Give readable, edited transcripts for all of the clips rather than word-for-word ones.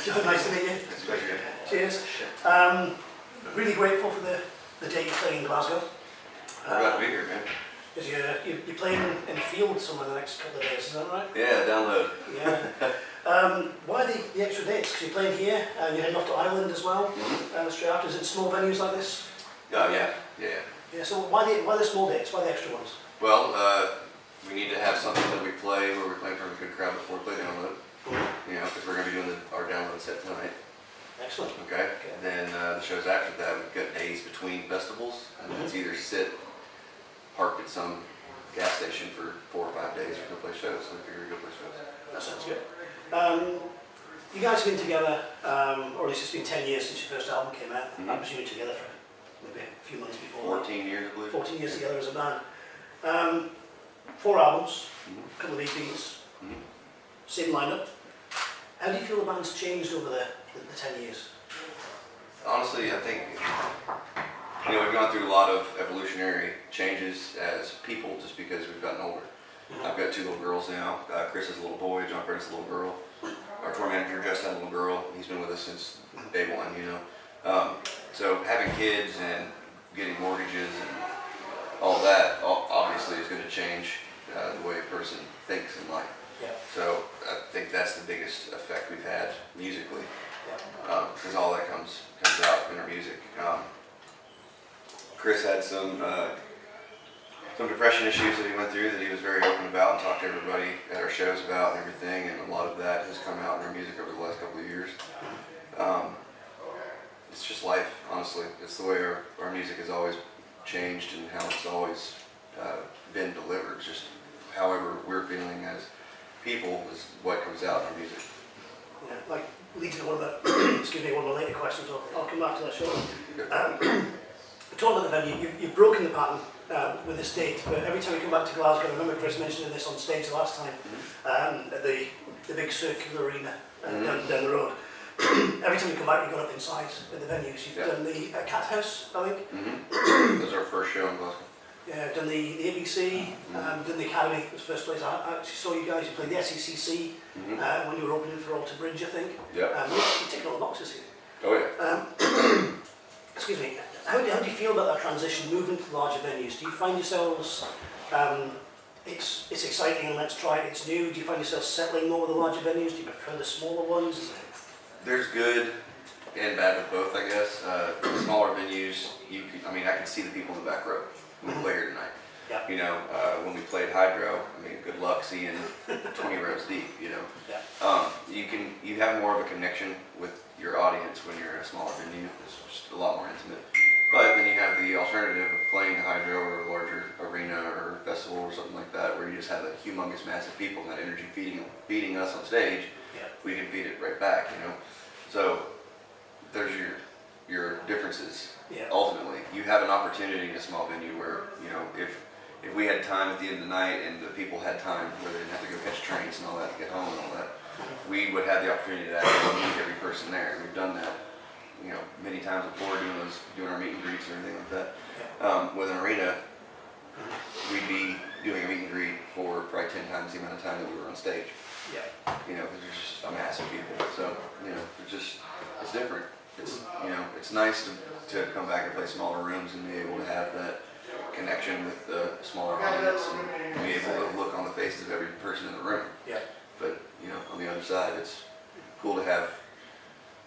John, nice to meet you. Cheers. Really grateful for the day you're playing in Glasgow. I'm glad to be here, man. Because you're playing in the field somewhere the next couple of days, is that right? Yeah, download. Yeah. Why the extra dates? Because you're playing here and you're heading off to Ireland as well. Straight after. Is it small venues like this? Oh, yeah. Yeah, so why the small dates? Why the extra ones? Well, we need to have something that we play where we're playing for a good crowd before we play download. You know, because we're going to be doing our download set tonight. Excellent. Okay. Then the shows after that, we've got days between festivals, and it's either sit parked at some gas station for 4 or 5 days or go play shows. So we figure we go play shows. That sounds good. You guys have been together, or at least it's been 10 years since your first album came out. I presume you were together for maybe a few months before. 14 years, I believe. 14 years together as a band. 4 albums, a couple of EPs, same lineup. How do you feel the band's changed over the 10 years? Honestly, I think, you know, we've gone through a lot of evolutionary changes as people just because we've gotten older. I've got 2 little girls now. Chris is a little boy, John Fred's a little girl. Our tour manager just had a little girl. He's been with us since day one, you know. So having kids and getting mortgages and all that obviously is going to change the way a person thinks in life. Yeah. So I think that's the biggest effect we've had musically, because all that comes out in our music. Chris had some depression issues that he went through that he was very open about and talked to everybody at our shows about and everything, and a lot of that has come out in our music over the last couple of years. It's just life, honestly. It's the way our music has always changed and how it's always been delivered. Just however we're feeling as people is what comes out in our music. Yeah, like leads to one of the, excuse me, one of the later questions. I'll come back to that shortly. Talking about the venue, you've broken the pattern with this date, but every time you come back to Glasgow, I remember Chris mentioning this on stage the last time, at the big circular arena down the road. Every time you come back, you got up inside at the venues. You've done the Cat House, I think. That was our first show in Glasgow. Yeah, done the ABC, done the Academy. It was the first place I actually saw you guys. You played the SECC when you were opening for Alter Bridge, I think. Yeah. You ticked all the boxes here. Oh yeah. Excuse me. How do you feel about that transition, moving to larger venues? Do you find yourselves, it's exciting and let's try it, it's new? Do you find yourselves settling more with the larger venues? Do you prefer the smaller ones? There's good and bad with both, I guess. The smaller venues, I can see the people in the back row when we play here tonight. Yeah. You know, when we played Hydro, good luck seeing 20 rows deep, you know. Yeah. You have more of a connection with your audience when you're in a smaller venue. It's just a lot more intimate. But then you have the alternative of playing Hydro or a larger arena or festival or something like that, where you just have a humongous mass of people and that energy feeding us on stage. Yeah. We can feed it right back, you know. So there's your differences. Yeah. Ultimately, you have an opportunity in a small venue where, you know, if we had time at the end of the night and the people had time where they didn't have to go catch trains and all that to get home and all that, we would have the opportunity to actually meet every person there. And we've done that, you know, many times before doing our meet and greets and everything like that. With an arena, we'd be doing a meet and greet for probably 10 times the amount of time that we were on stage. Yeah. You know, because there's just a mass of people. So, you know, it's different. It's, you know, it's nice to come back and play smaller rooms and be able to have that connection with the smaller audience and be able to look on the faces of every person in the room. Yeah. But, you know, on the other side, it's cool to have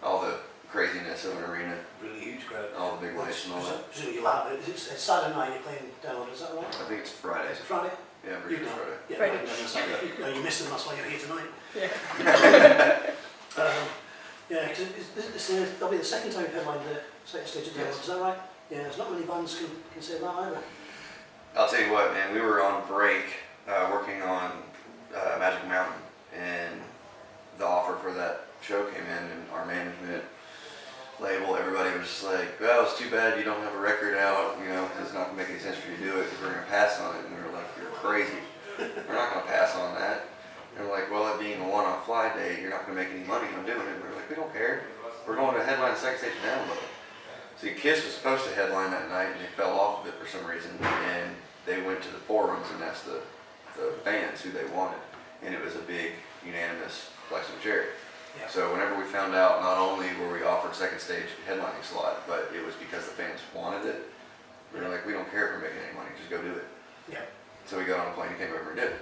all the craziness of an arena. Really huge crowd. All the big lights and all that. Presumably you'll have it. It's Saturday night you're playing download, is that right? I think it's Friday. Is it Friday? Yeah, I'm pretty sure Friday. Yeah, Friday. no, you missed them, that's why you're here tonight. Yeah. Yeah, because that'll be the second time you've headlined the second stage of download, is that right? Yeah, there's not many bands can say that either. I'll tell you what, man, we were on break working on Magic Mountain, and the offer for that show came in, and our management label, everybody was just like, well, it's too bad you don't have a record out, you know, because it's not going to make any sense for you to do it, because we're going to pass on it. And we were like, you're crazy. We're not going to pass on that. And we're like, well, it being a one-off fly day, you're not going to make any money on doing it. And we're like, we don't care. We're going to headline the second stage of download. See, Kiss was supposed to headline that night, and they fell off of it for some reason, and they went to the forums and asked the fans who they wanted, and it was a big, unanimous Black Sabbath Cherry. Yeah. So whenever we found out, not only were we offered second stage headlining slot, but it was because the fans wanted it. We were like, we don't care if we're making any money, just go do it. Yeah. So we got on a plane and came over and did it.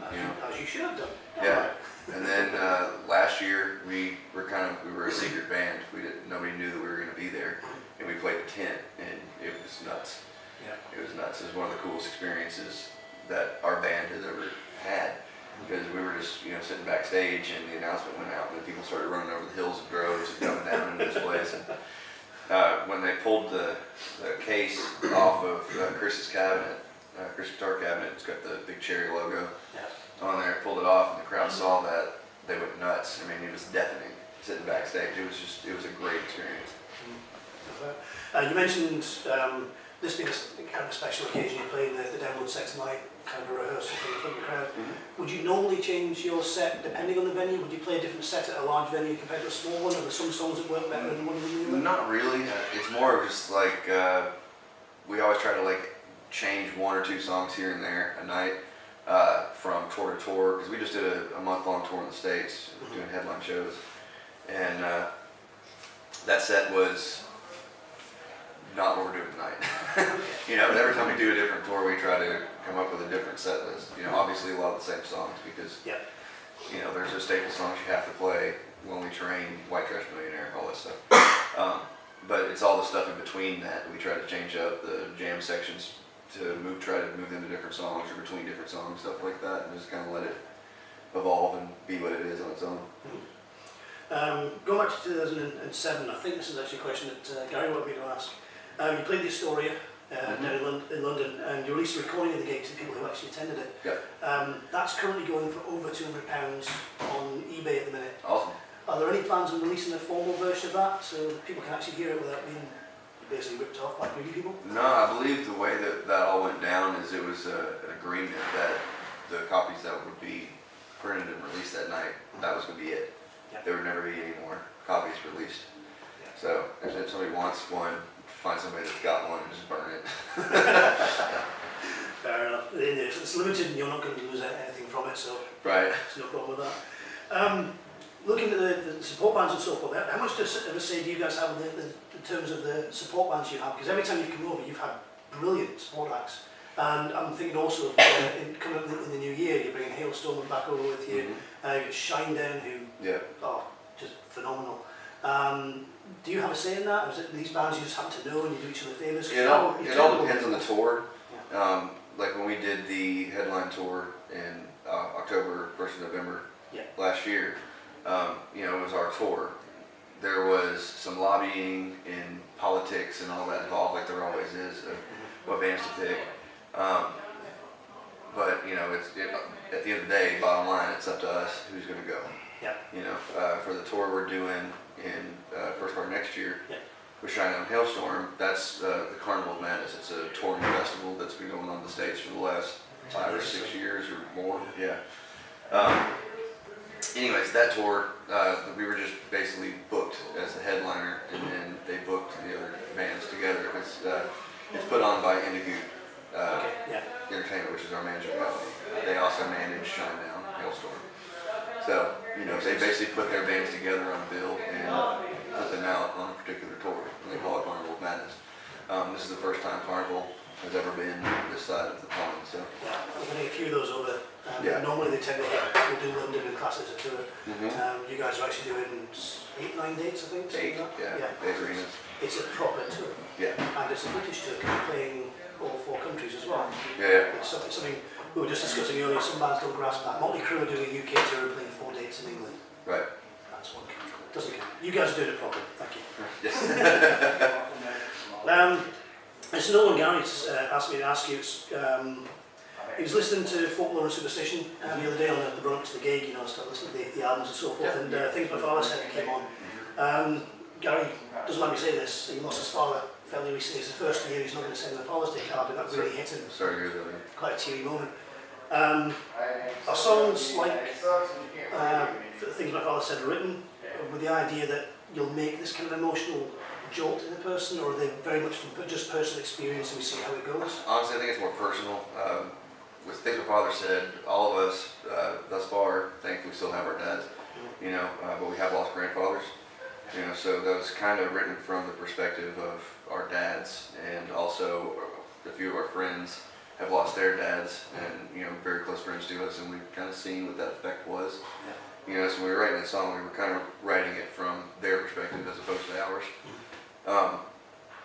As you should have done. Yeah. And then last year we were a secret band. Nobody knew that we were going to be there, and we played the tent, and it was nuts. Yeah. It was nuts. It was one of the coolest experiences that our band has ever had, because we were just sitting backstage, and the announcement went out, and then people started running over the hills of droves and coming down into this place. And when they pulled the case off of Chris's cabinet, Chris' guitar cabinet, it's got the big cherry logo on there, pulled it off, and the crowd saw that, they went nuts. I mean, it was deafening sitting backstage. It was a great experience. You mentioned this being kind of a special occasion, you're playing the download set tonight, kind of a rehearsal for the crowd. Would you normally change your set depending on the venue? Would you play a different set at a large venue compared to a small one? Are there some songs that work better than one of the new? Not really. It's more of just like, we always try to like change one or two songs here and there a night from tour to tour, because we just did a month-long tour in the States doing headline shows, and that set was not what we're doing tonight. But every time we do a different tour, we try to come up with a different set list. Obviously a lot of the same songs, because there's just staple songs you have to play: Lonely Train, White Trash Millionaire, all that stuff. But it's all the stuff in between that we try to change up the jam sections to try to move them to different songs or between different songs, stuff like that, and just kind of let it evolve and be what it is on its own. Going back to 2007, I think this is actually a question that Gary wanted me to ask. You played the Astoria down in London, and you released a recording of the gig to people who actually attended it. Yeah. That's currently going for over £200 on eBay at the minute. Awesome. Are there any plans on releasing a formal version of that so that people can actually hear it without being basically ripped off by greedy people? No, I believe the way that all went down is it was an agreement that the copies that would be printed and released that night, that was going to be it. There would never be any more copies released. So if somebody wants one, find somebody that's got one and just burn it. Fair enough. If it's limited and you're not going to lose anything from it, so right. There's no problem with that. Looking at the support bands and so forth, how much of a say do you guys have in terms of the support bands you have? Because every time you've come over, you've had brilliant support acts. And I'm thinking also of coming up in the new year, you're bringing Hailstorm back over with you. You've got Shinedown, who are just phenomenal. Do you have a say in that? Or is it these bands you just happen to know and you do each other favours? It all depends on the tour. Like when we did the headline tour in October, 1st of November last year, it was our tour. There was some lobbying in politics and all that involved, like there always is, of what bands to pick. But at the end of the day, bottom line, it's up to us who's going to go. For the tour we're doing in first part of next year with Shinedown Hailstorm, that's the Carnival of Madness. It's a touring festival that's been going on in the States for the last 5 or 6 years or more. Anyways, that tour, we were just basically booked as the headliner, and then they booked the other bands together. It's put on by Indigo Entertainment, which is our management company. They also manage Shinedown Hailstorm. So, they basically put their bands together on a bill and put them out on a particular tour. And they call it Carnival of Madness. This is the first time Carnival has ever been this side of the pond. So. We're going to get a few of those over. Normally they tend to we'll do London and class as a tour. You guys are actually doing 8-9 dates, I think. 8, yeah. 8 arenas. It's a proper tour. And it's a British tour, playing all 4 countries as well. It's something we were just discussing earlier. Some bands don't grasp that. Motley Crue are doing a UK tour and playing 4 dates in England. Right. That's one country. Doesn't count. You guys are doing it properly. Thank you. Yes. It's another one Gary asked me to ask you. He was listening to Folklore and Superstition the other day on the run up to the gig, started listening to the albums and so forth, and Things My Father Said came on. Gary doesn't let me say this, he lost his father fairly recently. It's the first year he's not going to send him a Father's Day card, but that really hit him. Sorry to hear that. Quite a teary moment. Are songs like Things My Father Said written with the idea that you'll make this kind of emotional jolt in a person, or are they very much from just personal experience and we see how it goes? Honestly, I think it's more personal. With Things My Father Said, all of us thus far, thankfully, still have our dads. you know, but we have lost grandfathers, you know, so that was kind of written from the perspective of our dads, and also a few of our friends have lost their dads, and, you know, very close friends to us, and we've kind of seen what that effect was. You know, so when we were writing the song, we were kind of writing it from their perspective as opposed to ours.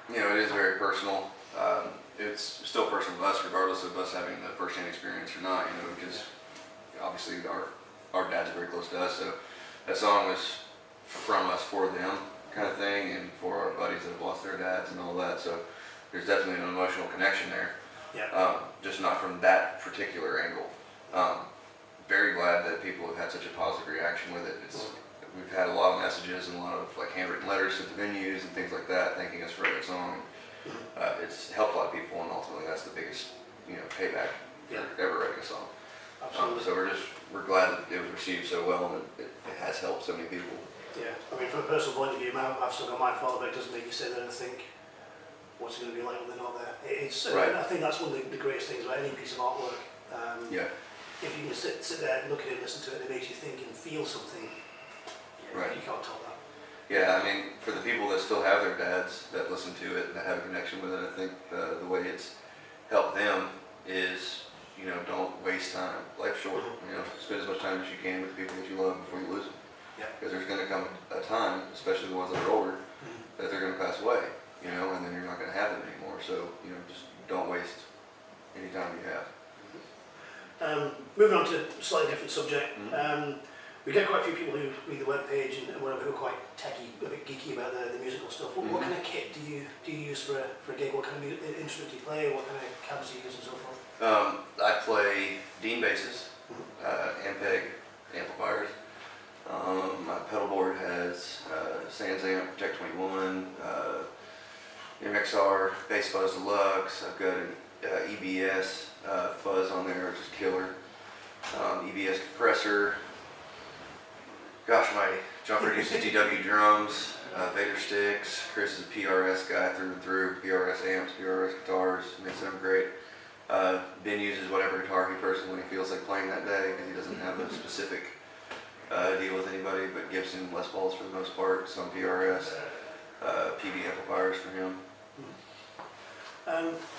You know, it is very personal. It's still personal to us, regardless of us having the first-hand experience or not, you know, because obviously our dad's very close to us, so that song was from us for them kind of thing, and for our buddies that have lost their dads and all that, so there's definitely an emotional connection there. Just not from that particular angle. Very glad that people have had such a positive reaction with it. We've had a lot of messages and a lot of like handwritten letters to the venues and things like that, thanking us for the song. It's helped a lot of people, and ultimately that's the biggest, you know, payback for ever writing a song. So we're glad that it was received so well, and it has helped so many people. Yeah, I mean, from a personal point of view, I've still got my father, but it doesn't make you sit there and think, what's it going to be like when they're not there? It's right. I think that's one of the greatest things about any piece of artwork. If you can sit there and look at it and listen to it, and it makes you think and feel something. Right. You can't top that. Yeah, I mean, for the people that still have their dads that listen to it and that have a connection with it, I think the way it's helped them is, you know, don't waste time. Life's short. You know, spend as much time as you can with the people that you love before you lose them. Because there's going to come a time, especially the ones that are older, that they're going to pass away. You know, and then you're not going to have them anymore. So, you know, just don't waste any time you have. Moving on to a slightly different subject. We get quite a few people who read the webpage and whatever, who are quite techy, a bit geeky about the musical stuff. What kind of kit do you use for a gig? What kind of instrument do you play? What kind of cabs do you use and so forth? I play Dean basses, Ampeg amplifiers. My pedal board has Sans Amp, Tech 21, MXR, Bass Fuzz Deluxe. I've got an EBS fuzz on there, which is killer. EBS compressor. Gosh mighty. Jumper uses DW drums, Vader sticks. Chris is a PRS guy through and through. PRS amps, PRS guitars, makes them great. Ben uses whatever guitar he personally feels like playing that day, because he doesn't have a specific deal with anybody, but Gibson Les Pauls for the most part, some PRS, PB amplifiers for him.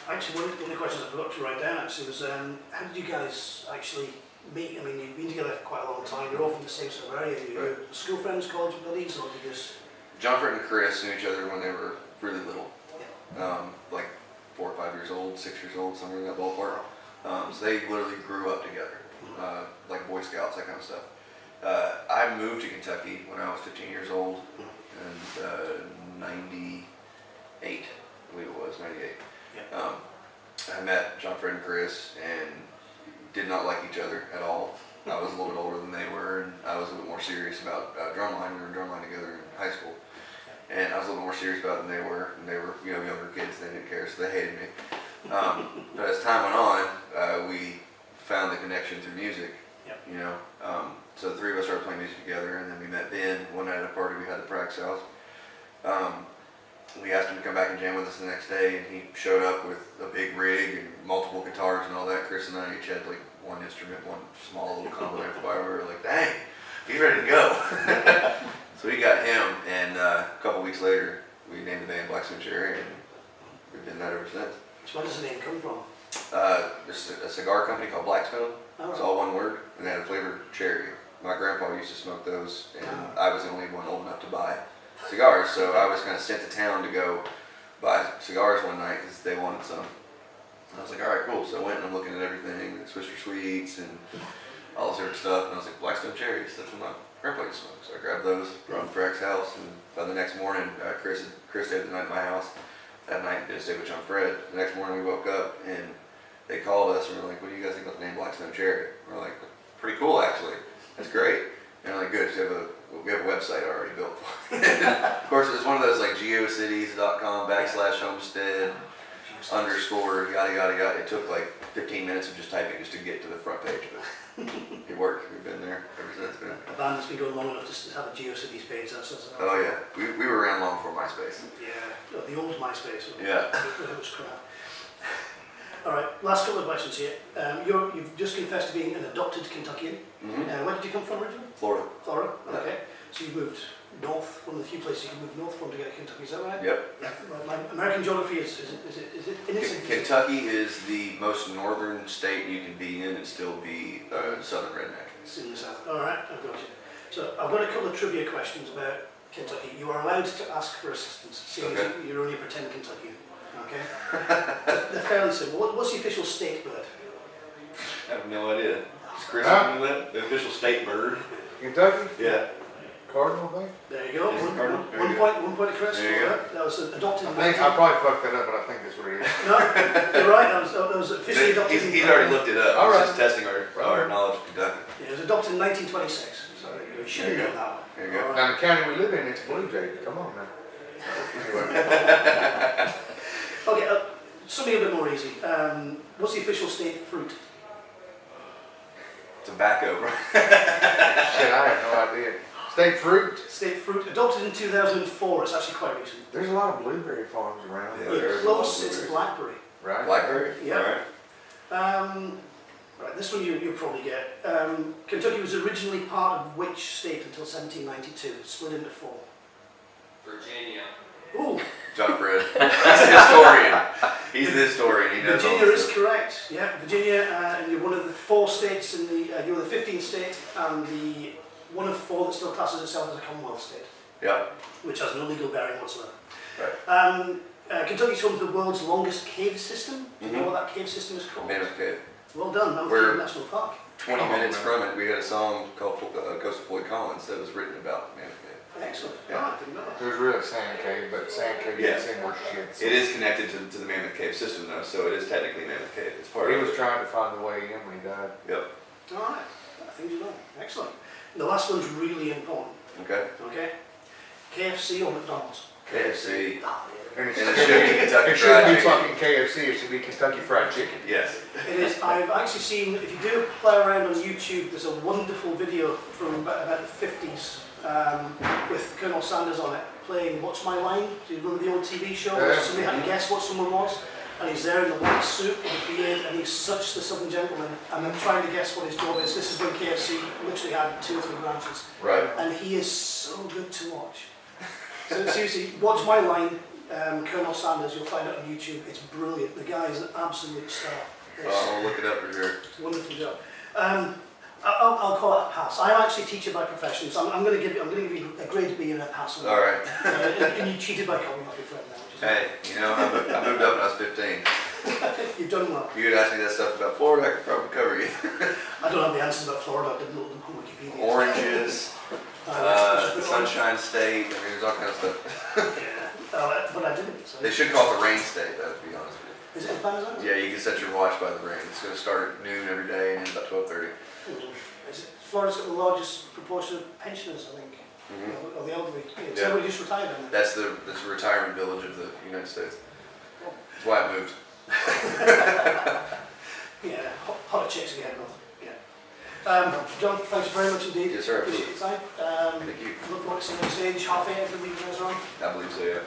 Actually, one of the questions I forgot to write down actually was, how did you guys actually meet? I mean, you've been together for quite a long time. You're all from the same sort of area. You're school friends, college buddies, or did you just... John Fred and Chris knew each other when they were really little, like 4 or 5 years old, 6 years old, somewhere in that ballpark. So they literally grew up together, like Boy Scouts, that kind of stuff. I moved to Kentucky when I was 15 years old, and 98, I believe it was, 98. I met John Fred and Chris and did not like each other at all. I was a little bit older than they were, and I was a little bit more serious about drumline. We were in drumline together in high school, and I was a little more serious about it than they were. And they were, you know, younger kids. They didn't care, so they hated me. But as time went on, we found the connection through music. You know, so the three of us started playing music together, and then we met Ben one night at a party we had at the Prax's house. We asked him to come back and jam with us the next day, and he showed up with a big rig and multiple guitars and all that. Chris and I each had like one instrument, one small little combo amplifier. We were like, dang, he's ready to go. So we got him, and a couple weeks later, we named the band Blackstone Cherry, and we've been that ever since. So where does the name come from? There's a cigar company called Blackstone. It's all one word, and they had a flavored cherry. My grandpa used to smoke those, and I was the only one old enough to buy cigars, so I was kind of sent to town to go buy cigars one night because they wanted some. And I was like, all right, cool. So I went and I'm looking at everything, the Swisher Sweets and all this other stuff, and I was like, Blackstone Cherries, that's what my grandpa used to smoke. So I grabbed those, brought them to Frank's house, and by the next morning, Chris stayed the night at my house. That night, did stay with John Fred. The next morning we woke up and they called us and we're like, what do you guys think about the name Blackstone Cherry? We're like, pretty cool actually. That's great. And they're like, good, so we have a website already built for it. Of course, it's one of those like geocities.com /homestead _ yada yada yada. It took like 15 minutes of just typing just to get to the front page, but it worked. We've been there ever since. A band that's been going long enough to have a GeoCities page. That's oh yeah, we were around long before MySpace. Yeah, the old MySpace. Yeah. It was crap. All right, last couple of questions here. You've just confessed to being an adopted Kentuckian. Where did you come from originally? Florida. Florida, okay. So you moved north, one of the few places you can move north from to get to Kentucky, is that right? Yep. Yeah. My American geography is it innocent? Kentucky is the most northern state you can be in and still be a southern redneck. It's in the south. All right, I've got you. So I've got a couple of trivia questions about Kentucky. You are allowed to ask for assistance, seeing as you're only a pretend Kentuckian. Okay? They're fairly simple. What's the official state bird? I have no idea. Is Chris on that? The official state bird? Kentucky? Yeah. Cardinal, I think? There you go. Cardinal. One point to Chris. There you go. That was adopted. I probably fucked that up, but I think that's what it is. No, you're right. That was officially adopted. He's already looked it up. All He's right. just testing our knowledge of Kentucky. Yeah, it was adopted in 1926. So you should have known that one. There you go. All right. Now, the county we live in, it's Blue Jay. Come on now. Okay, something a bit more easy. What's the official state fruit? Tobacco, right? Shit, I have no idea. State fruit? State fruit, adopted in 2004. It's actually quite recent. There's a lot of blueberry farms around. Yeah. You're there's close. a lot of It's blueberries. blackberry. Right? Blackberry? Yeah. Alright. Right, this one you'll probably get. Kentucky was originally part of which state until 1792? Split into 4. Virginia. Ooh, John Fred. He's the historian. He's the historian. He knows Virginia all is this. correct. Yeah, Virginia, and you're one of the 4 states in the. You're the 15th state, and the one of 4 that still classes itself as a Commonwealth state, Yep. which has no legal bearing whatsoever. Right. Kentucky's home to the world's longest cave system. Do you know what that cave system is called? Mammoth Cave. Well done, Mammoth We're- Cave National Park. 20 Oh, minutes man. from it, we had a song called Ghost of Floyd Collins that was written about Mammoth Cave. Excellent. Yeah. Oh, I didn't know that. There's really Sand Cave, but Sand Cave Yeah. gets in more shit. So It is connected to the Mammoth Cave system though, so it is technically Mammoth Cave. It's part He of was it. trying to find the way in when he died. Yep. All right, things you know. Excellent. The last one's really important. Okay. Okay. KFC or McDonald's? KFC. Ah, And And it should be Kentucky it Fried shouldn't be Chicken. fucking KFC, it should be Kentucky Fried Chicken. Yes. It is. I've actually seen, if you do play around on YouTube, there's a wonderful video from about the 50s with Colonel Sanders on it, playing What's My Line? Do you remember the old TV show where Yeah. somebody had to guess what someone was? And he's there in the white suit with a beard, and he's such the southern gentleman, and they're trying to guess what his job is. This is when KFC literally had 2 or 3 branches. Right. And he is so good to watch. So seriously, What's My Line? Colonel Sanders, you'll find it on YouTube. It's brilliant. The guy is an absolute star. I'll look it up for sure. It's a wonderful job. I'll call it a pass. I'm actually a teacher by profession, so I'm going to give you a grade B and a pass. All right. And you cheated by copying off your friend now. Which is Hey, you know, I moved up when I was 15. You've done well. You could ask me that stuff about Florida, I could probably cover you. I don't have the answers about Florida. I didn't know them on Wikipedia. Oranges, the Sunshine State, I mean, there's all kinds of stuff. Yeah, but I didn't. So. They should call it the rain state, though, to be honest with you. Is it as bad as that? Yeah, you can set your watch by the rain. It's going to start at noon every day and end about 12:30. Florida's got the largest proportion of pensioners, I think, or the elderly. Yeah, everybody just retired down there. That's the retirement village of the United States. That's why I moved. Yeah, hotter chicks in the head north. Yeah. John, thanks very much indeed. Yes, sir. Appreciate your time. Thank you. Look forward to seeing you on stage, half 8 every week you guys are on. I believe so, yeah.